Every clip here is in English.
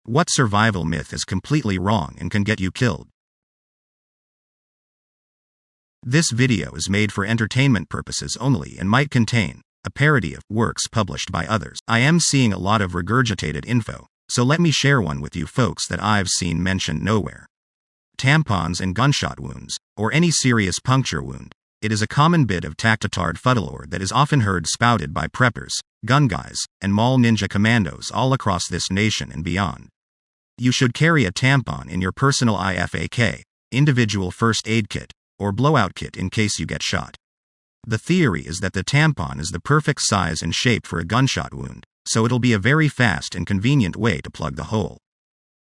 What survival myth is completely wrong and can get you killed? This video is made for entertainment purposes only and might contain a parody of works published by others. I am seeing a lot of regurgitated info, so let me share one with you folks that I've seen mentioned nowhere. Tampons and gunshot wounds, or any serious puncture wound. It is a common bit of tactitard fuddlelore that is often heard spouted by preppers, gun guys, and mall ninja commandos all across this nation and beyond. You should carry a tampon in your personal IFAK, individual first aid kit, or blowout kit in case you get shot. The theory is that the tampon is the perfect size and shape for a gunshot wound, so it'll be a very fast and convenient way to plug the hole.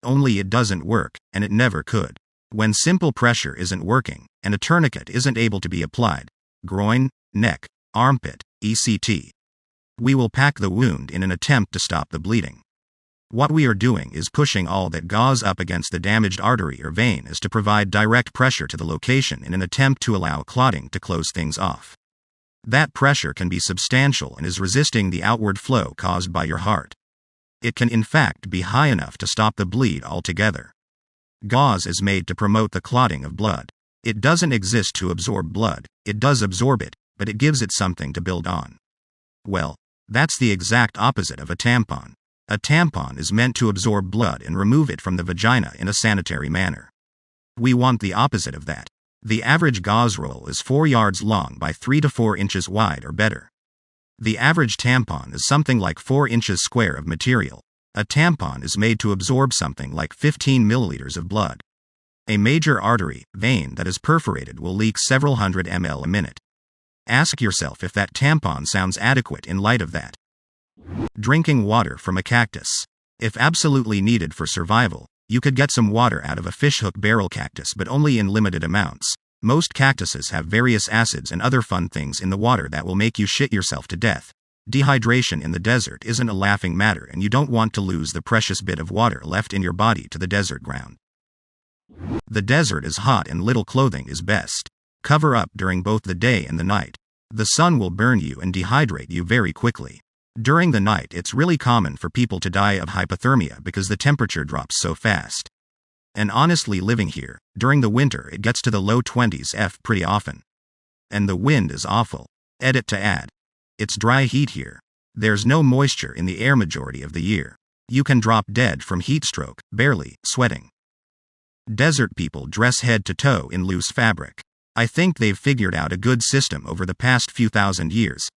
Only it doesn't work, and it never could. When simple pressure isn't working, and a tourniquet isn't able to be applied, groin, neck, armpit, etc., we will pack the wound in an attempt to stop the bleeding. What we are doing is pushing all that gauze up against the damaged artery or vein as to provide direct pressure to the location in an attempt to allow clotting to close things off. That pressure can be substantial and is resisting the outward flow caused by your heart. It can in fact be high enough to stop the bleed altogether. Gauze is made to promote the clotting of blood. It doesn't exist to absorb blood, it does absorb it, but it gives it something to build on. Well, that's the exact opposite of a tampon. A tampon is meant to absorb blood and remove it from the vagina in a sanitary manner. We want the opposite of that. The average gauze roll is 4 yards long by 3 to 4 inches wide or better. The average tampon is something like 4 inches square of material. A tampon is made to absorb something like 15 milliliters of blood. A major artery, vein that is perforated will leak several hundred ml a minute. Ask yourself if that tampon sounds adequate in light of that. Drinking water from a cactus. If absolutely needed for survival, you could get some water out of a fishhook barrel cactus, but only in limited amounts. Most cactuses have various acids and other fun things in the water that will make you shit yourself to death. Dehydration in the desert isn't a laughing matter, and you don't want to lose the precious bit of water left in your body to the desert ground. The desert is hot and little clothing is best. Cover up during both the day and the night. The sun will burn you and dehydrate you very quickly. During the night, it's really common for people to die of hypothermia because the temperature drops so fast. And honestly, living here, during the winter it gets to the low 20s pretty often. And the wind is awful. Edit to add. It's dry heat here. There's no moisture in the air majority of the year. You can drop dead from heat stroke, barely sweating. Desert people dress head to toe in loose fabric. I think they've figured out a good system over the past few thousand years.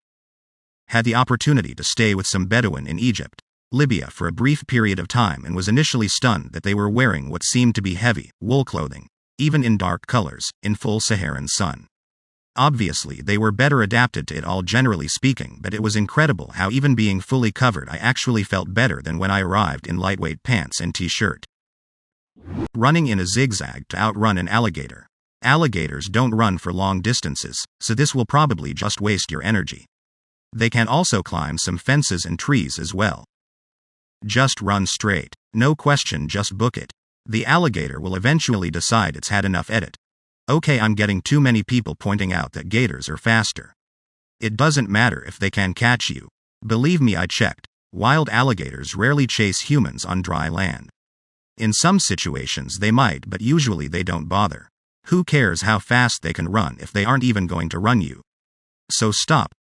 Had the opportunity to stay with some Bedouin in Egypt, Libya for a brief period of time, and was initially stunned that they were wearing what seemed to be heavy, wool clothing, even in dark colors, in full Saharan sun. Obviously they were better adapted to it all generally speaking, but it was incredible how even being fully covered I actually felt better than when I arrived in lightweight pants and t-shirt. Running in a zigzag to outrun an alligator. Alligators don't run for long distances, so this will probably just waste your energy. They can also climb some fences and trees as well. Just run straight. No question, just book it. The alligator will eventually decide it's had enough. Edit. Okay, I'm getting too many people pointing out that gators are faster. It doesn't matter if they can catch you. Believe me, I checked. Wild alligators rarely chase humans on dry land. In some situations they might, but usually they don't bother. Who cares how fast they can run if they aren't even going to run you? So stop.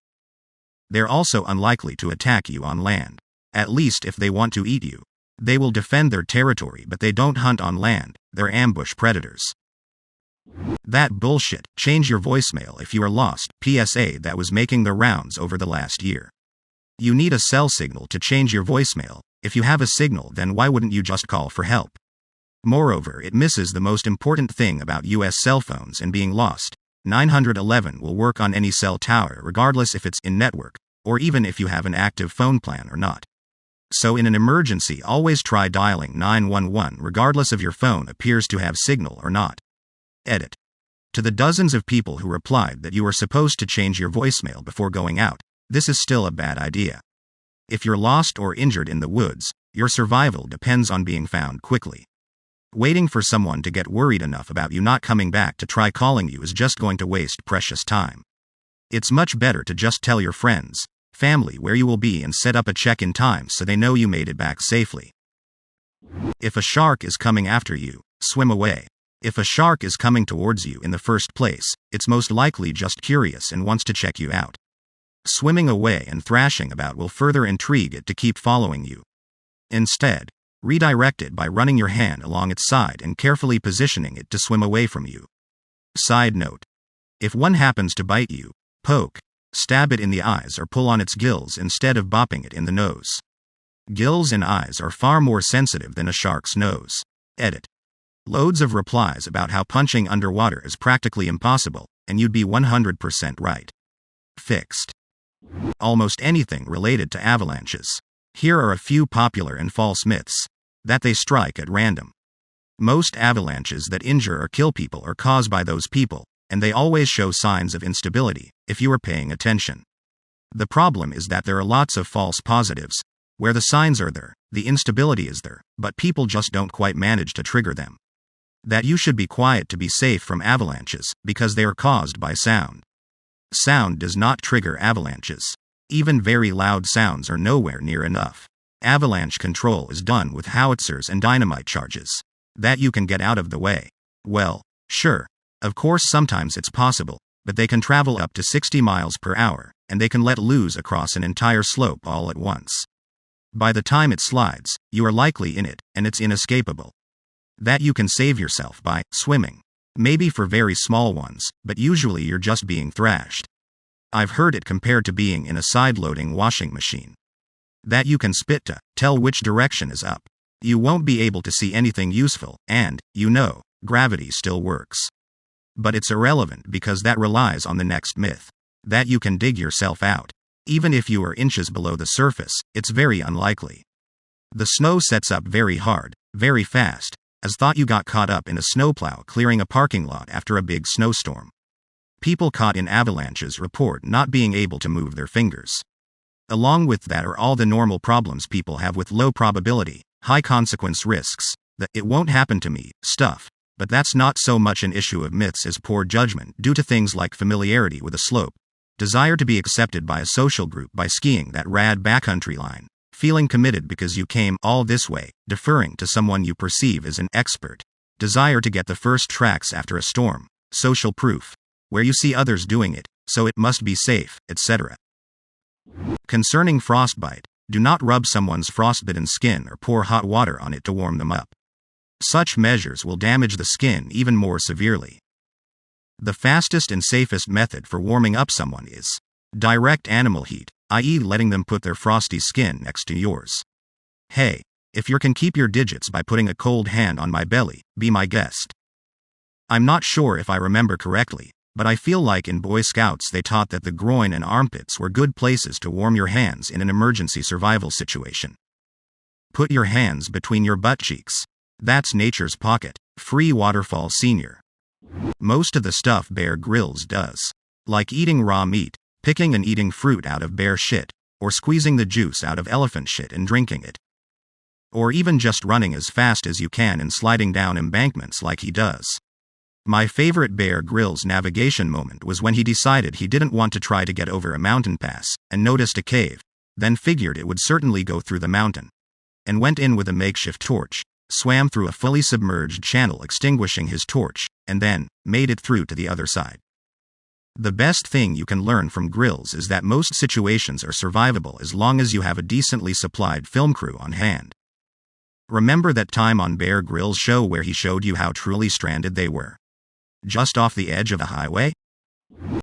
They're also unlikely to attack you on land. At least if they want to eat you. They will defend their territory, but they don't hunt on land. They're ambush predators. That bullshit. Change your voicemail if you are lost. PSA that was making the rounds over the last year. You need a cell signal to change your voicemail. If you have a signal, then why wouldn't you just call for help? Moreover, it misses the most important thing about US cell phones and being lost. 911 will work on any cell tower regardless if it's in network, or even if you have an active phone plan or not. So in an emergency, always try dialing 911 regardless of your phone appears to have signal or not. Edit. To the dozens of people who replied that you are supposed to change your voicemail before going out, this is still a bad idea. If you're lost or injured in the woods, your survival depends on being found quickly. Waiting for someone to get worried enough about you not coming back to try calling you is just going to waste precious time. It's much better to just tell your friends, family where you will be and set up a check-in time so they know you made it back safely. If a shark is coming after you, swim away. If a shark is coming towards you in the first place, it's most likely just curious and wants to check you out. Swimming away and thrashing about will further intrigue it to keep following you. Instead, redirect it by running your hand along its side and carefully positioning it to swim away from you. Side note: if one happens to bite you, poke, stab it in the eyes or pull on its gills instead of bopping it in the nose. Gills and eyes are far more sensitive than a shark's nose. Edit. Loads of replies about how punching underwater is practically impossible, and you'd be 100% right. Fixed. Almost anything related to avalanches. Here are a few popular and false myths that they strike at random. Most avalanches that injure or kill people are caused by those people, and they always show signs of instability, if you are paying attention. The problem is that there are lots of false positives, where the signs are there, the instability is there, but people just don't quite manage to trigger them. That you should be quiet to be safe from avalanches, because they are caused by sound. Sound does not trigger avalanches. Even very loud sounds are nowhere near enough. Avalanche control is done with howitzers and dynamite charges. That you can get out of the way. Well, sure. Of course sometimes it's possible, but they can travel up to 60 miles per hour, and they can let loose across an entire slope all at once. By the time it slides, you are likely in it, and it's inescapable. That you can save yourself by swimming. Maybe for very small ones, but usually you're just being thrashed. I've heard it compared to being in a side-loading washing machine. That you can spit to tell which direction is up. You won't be able to see anything useful, and, gravity still works. But it's irrelevant because that relies on the next myth. That you can dig yourself out. Even if you are inches below the surface, it's very unlikely. The snow sets up very hard, very fast, as thought you got caught up in a snowplow clearing a parking lot after a big snowstorm. People caught in avalanches report not being able to move their fingers. Along with that are all the normal problems people have with low probability, high consequence risks, the "it won't happen to me" stuff. But that's not so much an issue of myths as poor judgment due to things like familiarity with a slope, desire to be accepted by a social group by skiing that rad backcountry line, feeling committed because you came all this way, deferring to someone you perceive as an expert, desire to get the first tracks after a storm, social proof, where you see others doing it, so it must be safe, etc. Concerning frostbite, do not rub someone's frostbitten skin or pour hot water on it to warm them up. Such measures will damage the skin even more severely. The fastest and safest method for warming up someone is direct animal heat, i.e. letting them put their frosty skin next to yours. Hey, if you can keep your digits by putting a cold hand on my belly, be my guest. I'm not sure if I remember correctly, but I feel like in Boy Scouts they taught that the groin and armpits were good places to warm your hands in an emergency survival situation. Put your hands between your butt cheeks. That's nature's pocket. Free Waterfall Senior. Most of the stuff Bear Grylls does, like eating raw meat, picking and eating fruit out of bear shit, or squeezing the juice out of elephant shit and drinking it. Or even just running as fast as you can and sliding down embankments like he does. My favorite Bear Grylls navigation moment was when he decided he didn't want to try to get over a mountain pass, and noticed a cave, then figured it would certainly go through the mountain, and went in with a makeshift torch, swam through a fully submerged channel extinguishing his torch, and then made it through to the other side. The best thing you can learn from Grylls is that most situations are survivable as long as you have a decently supplied film crew on hand. Remember that time on Bear Grylls' show where he showed you how truly stranded they were? Just off the edge of a highway?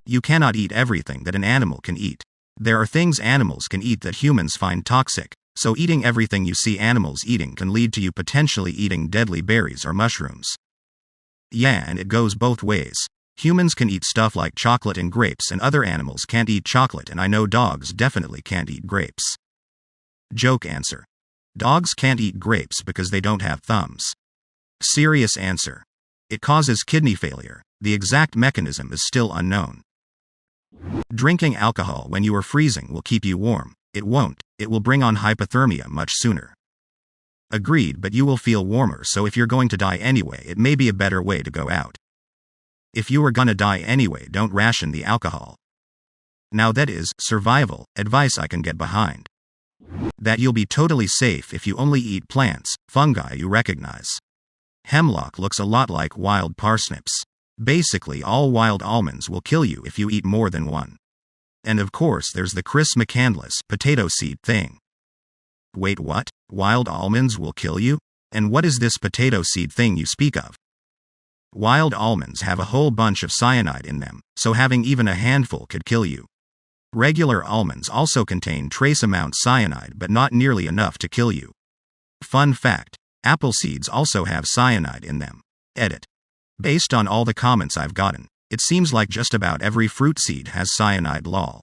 You cannot eat everything that an animal can eat. There are things animals can eat that humans find toxic, so eating everything you see animals eating can lead to you potentially eating deadly berries or mushrooms. Yeah, and it goes both ways. Humans can eat stuff like chocolate and grapes, and other animals can't eat chocolate, and I know dogs definitely can't eat grapes. Joke answer. Dogs can't eat grapes because they don't have thumbs. Serious answer. It causes kidney failure. The exact mechanism is still unknown. Drinking alcohol when you are freezing will keep you warm. It won't. It will bring on hypothermia much sooner. Agreed, but you will feel warmer, so if you're going to die anyway, it may be a better way to go out. If you are gonna die anyway, don't ration the alcohol. Now that is survival advice I can get behind. That you'll be totally safe if you only eat plants, fungi you recognize. Hemlock looks a lot like wild parsnips. Basically, all wild almonds will kill you if you eat more than one. And of course, there's the Chris McCandless potato seed thing. Wait, what? Wild almonds will kill you? And what is this potato seed thing you speak of? Wild almonds have a whole bunch of cyanide in them, so having even a handful could kill you. Regular almonds also contain trace amount cyanide, but not nearly enough to kill you. Fun fact: apple seeds also have cyanide in them. Edit. Based on all the comments I've gotten, it seems like just about every fruit seed has cyanide. Lol.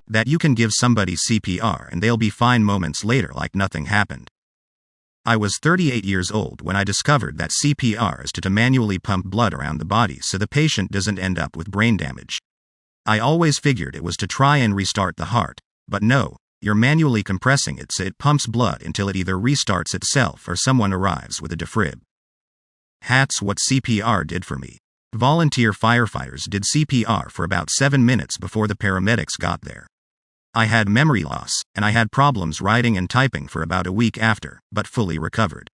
That you can give somebody CPR and they'll be fine moments later like nothing happened. I was 38 years old when I discovered that CPR is to manually pump blood around the body so the patient doesn't end up with brain damage. I always figured it was to try and restart the heart, but no, you're manually compressing it so it pumps blood until it either restarts itself or someone arrives with a defib. That's what CPR did for me. Volunteer firefighters did CPR for about 7 minutes before the paramedics got there. I had memory loss, and I had problems writing and typing for about a week after, but fully recovered.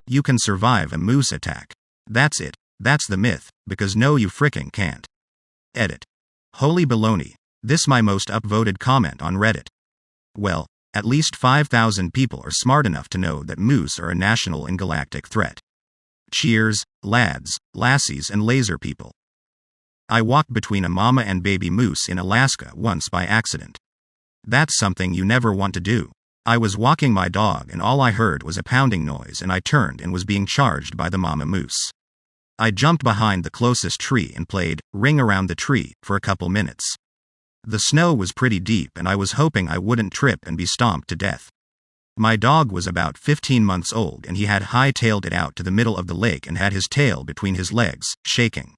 You can survive a moose attack. That's it. That's the myth, because no, you fricking can't. Edit. Holy baloney. This my most upvoted comment on Reddit. Well, at least 5,000 people are smart enough to know that moose are a national and galactic threat. Cheers, lads, lassies and laser people. I walked between a mama and baby moose in Alaska once by accident. That's something you never want to do. I was walking my dog and all I heard was a pounding noise and I turned and was being charged by the mama moose. I jumped behind the closest tree and played Ring Around the Tree for a couple minutes. The snow was pretty deep and I was hoping I wouldn't trip and be stomped to death. My dog was about 15 months old and he had high-tailed it out to the middle of the lake and had his tail between his legs, shaking.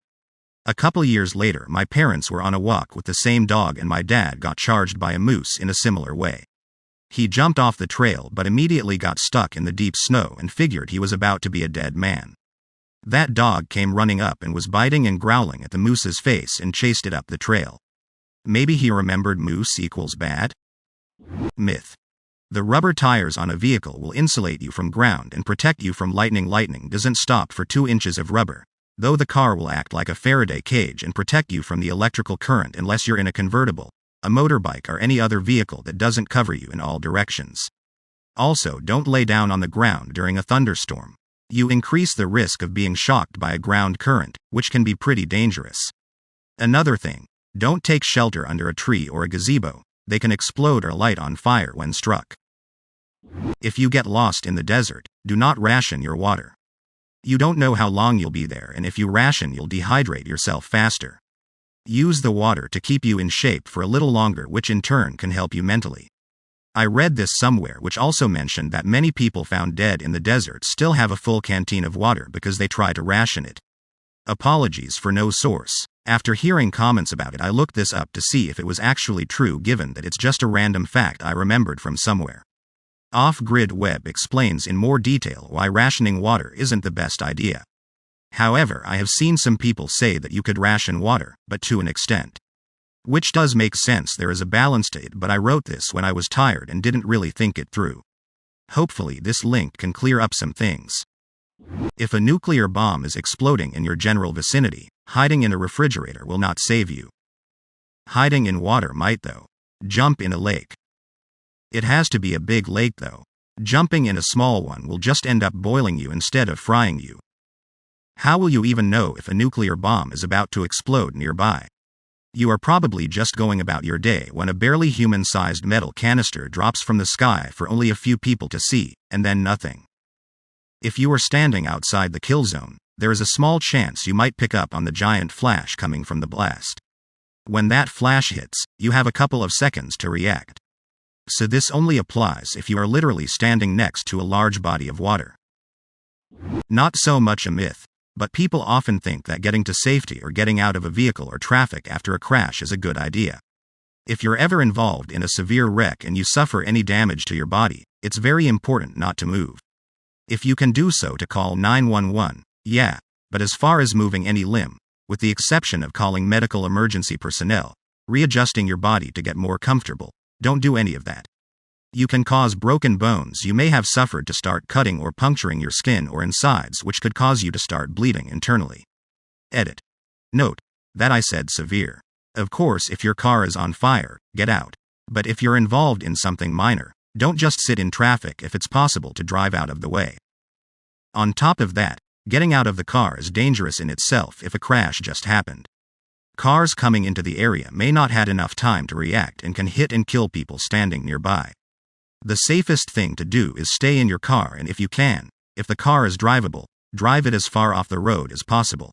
A couple years later, my parents were on a walk with the same dog and my dad got charged by a moose in a similar way. He jumped off the trail but immediately got stuck in the deep snow and figured he was about to be a dead man. That dog came running up and was biting and growling at the moose's face and chased it up the trail. Maybe he remembered moose equals bad? Myth. The rubber tires on a vehicle will insulate you from ground and protect you from lightning. Lightning doesn't stop for 2 inches of rubber, though the car will act like a Faraday cage and protect you from the electrical current unless you're in a convertible, a motorbike or any other vehicle that doesn't cover you in all directions. Also, don't lay down on the ground during a thunderstorm. You increase the risk of being shocked by a ground current, which can be pretty dangerous. Another thing, don't take shelter under a tree or a gazebo. They can explode or light on fire when struck. If you get lost in the desert, do not ration your water. You don't know how long you'll be there, and if you ration, you'll dehydrate yourself faster. Use the water to keep you in shape for a little longer, which in turn can help you mentally. I read this somewhere, which also mentioned that many people found dead in the desert still have a full canteen of water because they try to ration it. Apologies for no source. After hearing comments about it, I looked this up to see if it was actually true, given that it's just a random fact I remembered from somewhere. Off-Grid Web explains in more detail why rationing water isn't the best idea. However, I have seen some people say that you could ration water, but to an extent. Which does make sense, there is a balance to it, but I wrote this when I was tired and didn't really think it through. Hopefully this link can clear up some things. If a nuclear bomb is exploding in your general vicinity, hiding in a refrigerator will not save you. Hiding in water might though. Jump in a lake. It has to be a big lake though. Jumping in a small one will just end up boiling you instead of frying you. How will you even know if a nuclear bomb is about to explode nearby? You are probably just going about your day when a barely human-sized metal canister drops from the sky for only a few people to see, and then nothing. If you are standing outside the kill zone, there is a small chance you might pick up on the giant flash coming from the blast. When that flash hits, you have a couple of seconds to react. So this only applies if you are literally standing next to a large body of water. Not so much a myth, but people often think that getting to safety or getting out of a vehicle or traffic after a crash is a good idea. If you're ever involved in a severe wreck and you suffer any damage to your body, it's very important not to move. If you can do so, to call 911, yeah, but as far as moving any limb, with the exception of calling medical emergency personnel, readjusting your body to get more comfortable, Don't do any of that. You can cause broken bones you may have suffered to start cutting or puncturing your skin or insides, which could cause you to start bleeding internally. Edit. Note that I said severe. Of course, if your car is on fire, get out. But if you're involved in something minor, don't just sit in traffic if it's possible to drive out of the way. On top of that, getting out of the car is dangerous in itself if a crash just happened. Cars coming into the area may not had enough time to react and can hit and kill people standing nearby. The safest thing to do is stay in your car, and if you can, if the car is drivable, drive it as far off the road as possible.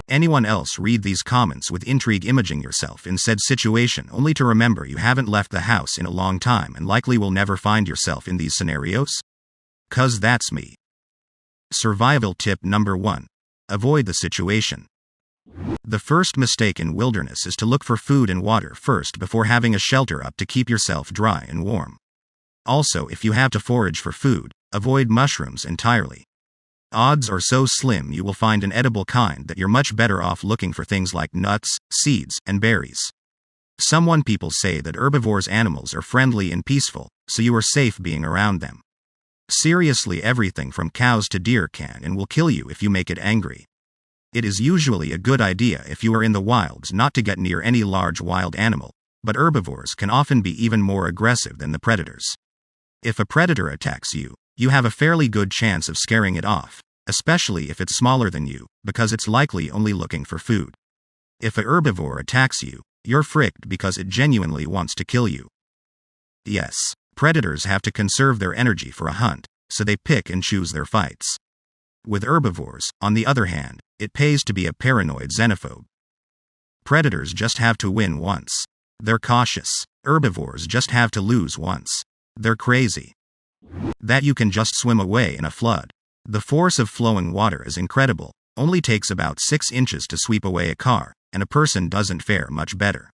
Anyone else read these comments with intrigue, imaging yourself in said situation only to remember you haven't left the house in a long time and likely will never find yourself in these scenarios? 'Cause that's me. Survival tip number 1. Avoid the situation. The first mistake in wilderness is to look for food and water first before having a shelter up to keep yourself dry and warm. Also, if you have to forage for food, avoid mushrooms entirely. Odds are so slim you will find an edible kind that you're much better off looking for things like nuts, seeds, and berries. People say that herbivores animals are friendly and peaceful, so you are safe being around them. Seriously, everything from cows to deer can and will kill you if you make it angry. It is usually a good idea if you are in the wilds not to get near any large wild animal, but herbivores can often be even more aggressive than the predators. If a predator attacks you, you have a fairly good chance of scaring it off, especially if it's smaller than you, because it's likely only looking for food. If a herbivore attacks you, you're fricked because it genuinely wants to kill you. Yes, predators have to conserve their energy for a hunt, so they pick and choose their fights. With herbivores, on the other hand, it pays to be a paranoid xenophobe. Predators just have to win once. They're cautious. Herbivores just have to lose once. They're crazy. That you can just swim away in a flood. The force of flowing water is incredible, only takes about 6 inches to sweep away a car, and a person doesn't fare much better.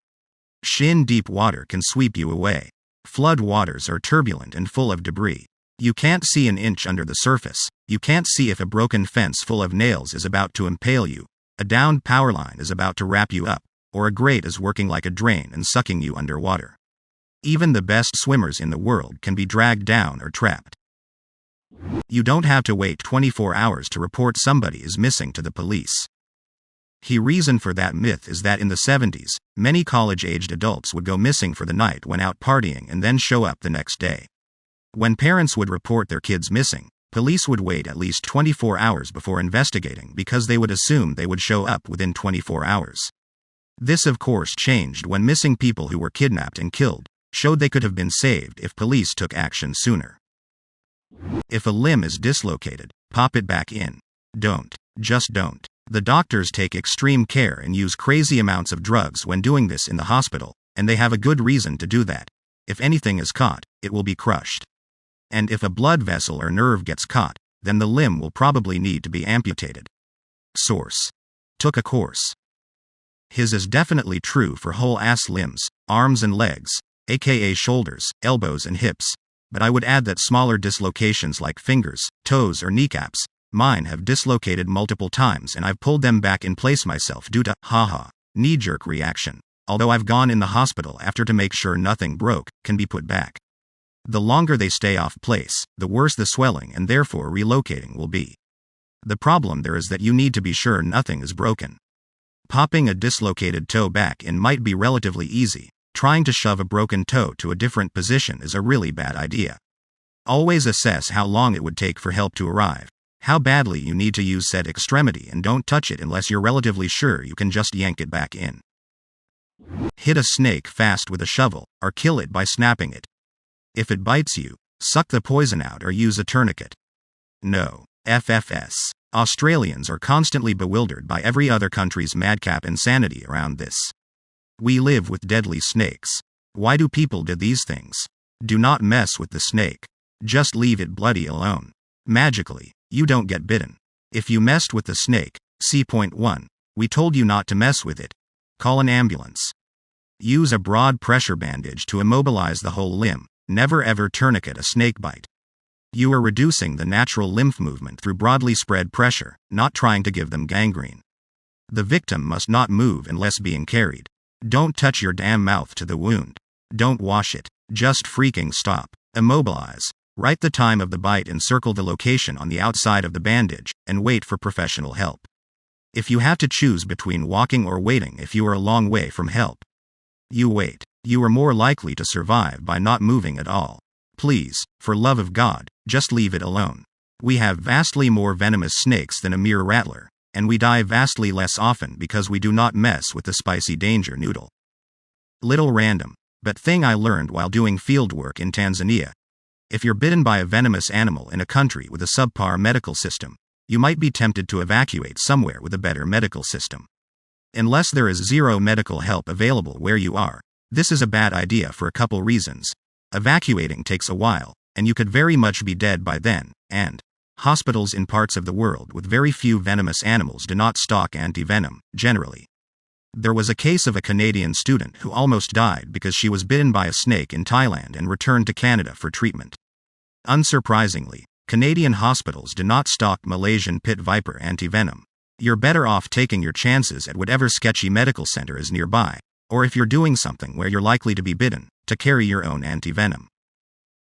Shin-deep water can sweep you away. Flood waters are turbulent and full of debris. You can't see an inch under the surface. You can't see if a broken fence full of nails is about to impale you, a downed power line is about to wrap you up, or a grate is working like a drain and sucking you underwater. Even the best swimmers in the world can be dragged down or trapped. You don't have to wait 24 hours to report somebody is missing to the police. The reason for that myth is that in the 70s, many college-aged adults would go missing for the night when out partying and then show up the next day. When parents would report their kids missing, police would wait at least 24 hours before investigating because they would assume they would show up within 24 hours. This of course changed when missing people who were kidnapped and killed showed they could have been saved if police took action sooner. If a limb is dislocated, pop it back in. Just don't. The doctors take extreme care and use crazy amounts of drugs when doing this in the hospital, and they have a good reason to do that. If anything is caught, it will be crushed. And if a blood vessel or nerve gets caught, then the limb will probably need to be amputated. Source. Took a course. His is definitely true for whole-ass limbs, arms and legs, aka shoulders, elbows and hips, but I would add that smaller dislocations like fingers, toes or kneecaps, mine have dislocated multiple times and I've pulled them back in place myself due to, knee-jerk reaction, although I've gone in the hospital after to make sure nothing broke, can be put back. The longer they stay off place, the worse the swelling and therefore relocating will be. The problem there is that you need to be sure nothing is broken. Popping a dislocated toe back in might be relatively easy. Trying to shove a broken toe to a different position is a really bad idea. Always assess how long it would take for help to arrive, how badly you need to use said extremity, and don't touch it unless you're relatively sure you can just yank it back in. Hit a snake fast with a shovel, or kill it by snapping it. If it bites you, suck the poison out or use a tourniquet. No. FFS. Australians are constantly bewildered by every other country's madcap insanity around this. We live with deadly snakes. Why do people do these things? Do not mess with the snake. Just leave it bloody alone. Magically, you don't get bitten. If you messed with the snake, see point 1. We told you not to mess with it. Call an ambulance. Use a broad pressure bandage to immobilize the whole limb. Never ever tourniquet a snake bite. You are reducing the natural lymph movement through broadly spread pressure, not trying to give them gangrene. The victim must not move unless being carried. Don't touch your damn mouth to the wound. Don't wash it. Just freaking stop. Immobilize. Write the time of the bite and circle the location on the outside of the bandage, and wait for professional help. If you have to choose between walking or waiting if you are a long way from help, you wait. You are more likely to survive by not moving at all. Please, for love of God, just leave it alone. We have vastly more venomous snakes than a mere rattler, and we die vastly less often because we do not mess with the spicy danger noodle. Little random, but thing I learned while doing field work in Tanzania. If you're bitten by a venomous animal in a country with a subpar medical system, you might be tempted to evacuate somewhere with a better medical system. Unless there is zero medical help available where you are, this is a bad idea for a couple reasons. Evacuating takes a while, and you could very much be dead by then, and hospitals in parts of the world with very few venomous animals do not stock anti-venom, generally. There was a case of a Canadian student who almost died because she was bitten by a snake in Thailand and returned to Canada for treatment. Unsurprisingly, Canadian hospitals do not stock Malaysian pit viper anti-venom. You're better off taking your chances at whatever sketchy medical center is nearby, or if you're doing something where you're likely to be bitten, to carry your own anti-venom.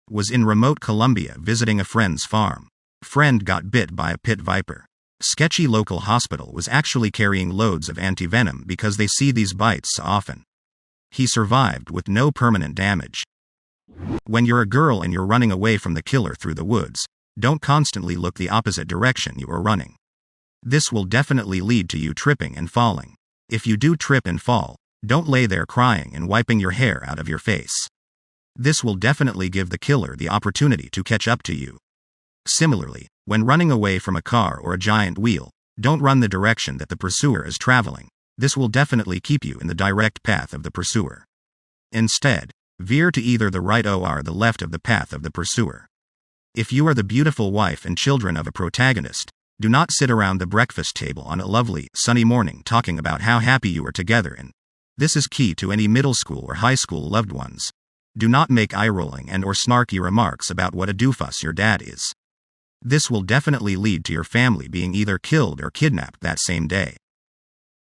Was in remote Colombia visiting a friend's farm. Friend got bit by a pit viper. Sketchy local hospital was actually carrying loads of anti-venom because they see these bites so often. He survived with no permanent damage. When you're a girl and you're running away from the killer through the woods, don't constantly look the opposite direction you are running. This will definitely lead to you tripping and falling. If you do trip and fall, don't lay there crying and wiping your hair out of your face. This will definitely give the killer the opportunity to catch up to you. Similarly, when running away from a car or a giant wheel, don't run the direction that the pursuer is traveling. This will definitely keep you in the direct path of the pursuer. Instead, veer to either the right or the left of the path of the pursuer. If you are the beautiful wife and children of a protagonist, do not sit around the breakfast table on a lovely, sunny morning talking about how happy you are together, and this is key to any middle school or high school loved ones. Do not make eye-rolling and or snarky remarks about what a doofus your dad is. This will definitely lead to your family being either killed or kidnapped that same day.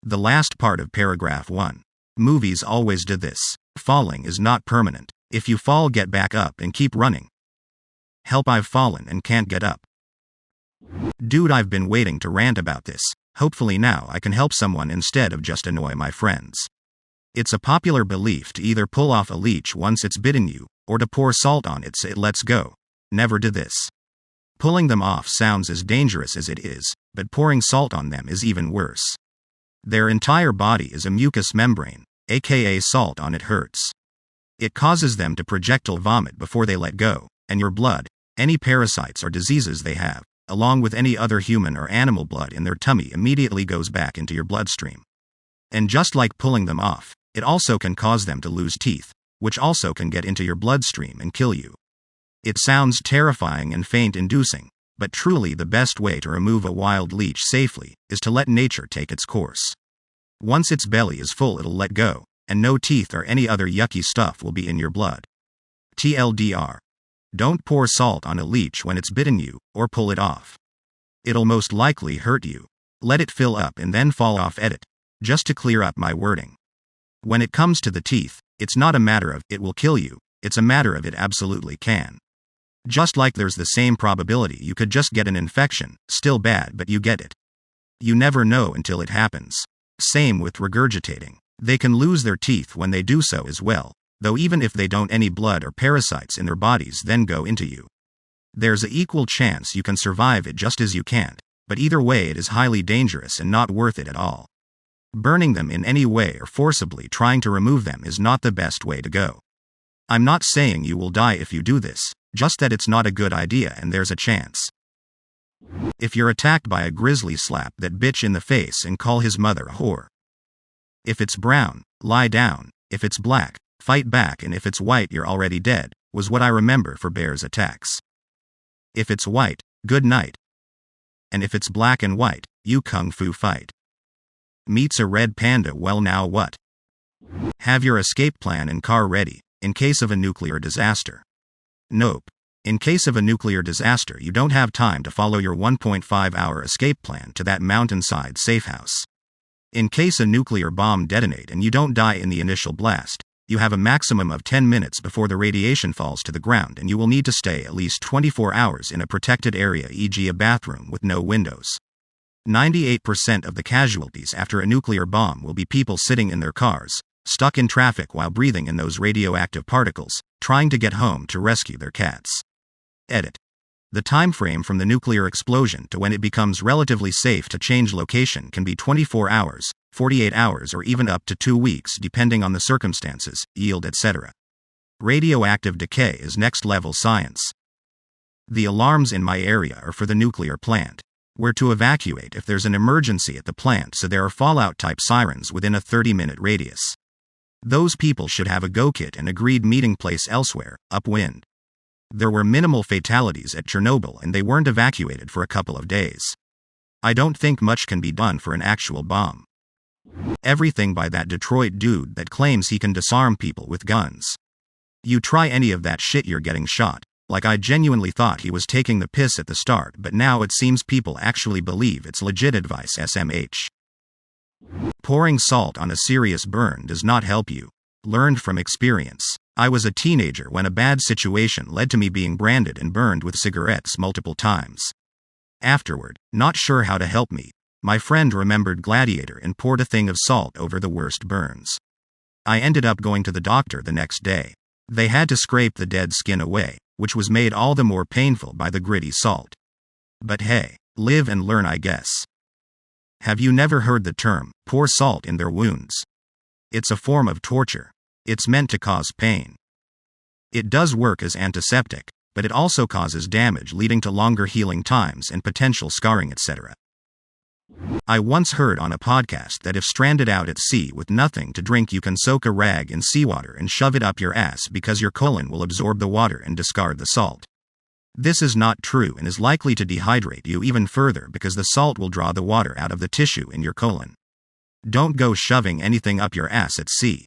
The last part of paragraph 1. Movies always do this. Falling is not permanent. If you fall, get back up and keep running. Help, I've fallen and can't get up. Dude, I've been waiting to rant about this. Hopefully now I can help someone instead of just annoy my friends. It's a popular belief to either pull off a leech once it's bitten you, or to pour salt on it so it lets go. Never do this. Pulling them off sounds as dangerous as it is, but pouring salt on them is even worse. Their entire body is a mucous membrane, aka salt on it hurts. It causes them to projectile vomit before they let go, and your blood, any parasites or diseases they have, along with any other human or animal blood in their tummy, immediately goes back into your bloodstream. And just like pulling them off, it also can cause them to lose teeth, which also can get into your bloodstream and kill you. It sounds terrifying and faint-inducing, but truly the best way to remove a wild leech safely is to let nature take its course. Once its belly is full, it'll let go, and no teeth or any other yucky stuff will be in your blood. TLDR. Don't pour salt on a leech when it's bitten you, or pull it off. It'll most likely hurt you. Let it fill up and then fall off. Edit. Just to clear up my wording. When it comes to the teeth, it's not a matter of it will kill you, it's a matter of it absolutely can. Just like there's the same probability you could just get an infection, still bad, but you get it. You never know until it happens. Same with regurgitating. They can lose their teeth when they do so as well, though even if they don't, any blood or parasites in their bodies then go into you. There's an equal chance you can survive it just as you can't, but either way it is highly dangerous and not worth it at all. Burning them in any way or forcibly trying to remove them is not the best way to go. I'm not saying you will die if you do this, just that it's not a good idea and there's a chance. If you're attacked by a grizzly, slap that bitch in the face and call his mother a whore. If it's brown, lie down. If it's black, fight back, and if it's white, you're already dead, was what I remember for bears' attacks. If it's white, good night. And if it's black and white, you kung fu fight. Meets a red panda, well now what? Have your escape plan and car ready, in case of a nuclear disaster. Nope. In case of a nuclear disaster, you don't have time to follow your 1.5-hour escape plan to that mountainside safe house. In case a nuclear bomb detonate and you don't die in the initial blast, You have a maximum of 10 minutes before the radiation falls to the ground, and you will need to stay at least 24 hours in a protected area, e.g. a bathroom with no windows. 98% of the casualties after a nuclear bomb will be people sitting in their cars, stuck in traffic while breathing in those radioactive particles, trying to get home to rescue their cats. Edit. The time frame from the nuclear explosion to when it becomes relatively safe to change location can be 24 hours, 48 hours, or even up to 2 weeks depending on the circumstances, yield, etc. Radioactive decay is next-level science. The alarms in my area are for the nuclear plant. We're to evacuate if there's an emergency at the plant, so there are fallout-type sirens within a 30-minute radius. Those people should have a go kit and agreed meeting place elsewhere, upwind. There were minimal fatalities at Chernobyl and they weren't evacuated for a couple of days. I don't think much can be done for an actual bomb. Everything by that Detroit dude that claims he can disarm people with guns. You try any of that shit, you're getting shot. Like, I genuinely thought he was taking the piss at the start, but now it seems people actually believe it's legit advice. SMH. Pouring salt on a serious burn does not help you. Learned from experience. I was a teenager when a bad situation led to me being branded and burned with cigarettes multiple times. Afterward, not sure how to help me, my friend remembered Gladiator and poured a thing of salt over the worst burns. I ended up going to the doctor the next day. They had to scrape the dead skin away, which was made all the more painful by the gritty salt. But hey, live and learn, I guess. Have you never heard the term, pour salt in their wounds? It's a form of torture. It's meant to cause pain. It does work as antiseptic, but it also causes damage, leading to longer healing times and potential scarring, etc. I once heard on a podcast that if stranded out at sea with nothing to drink, you can soak a rag in seawater and shove it up your ass because your colon will absorb the water and discard the salt. This is not true and is likely to dehydrate you even further because the salt will draw the water out of the tissue in your colon. Don't go shoving anything up your ass at sea.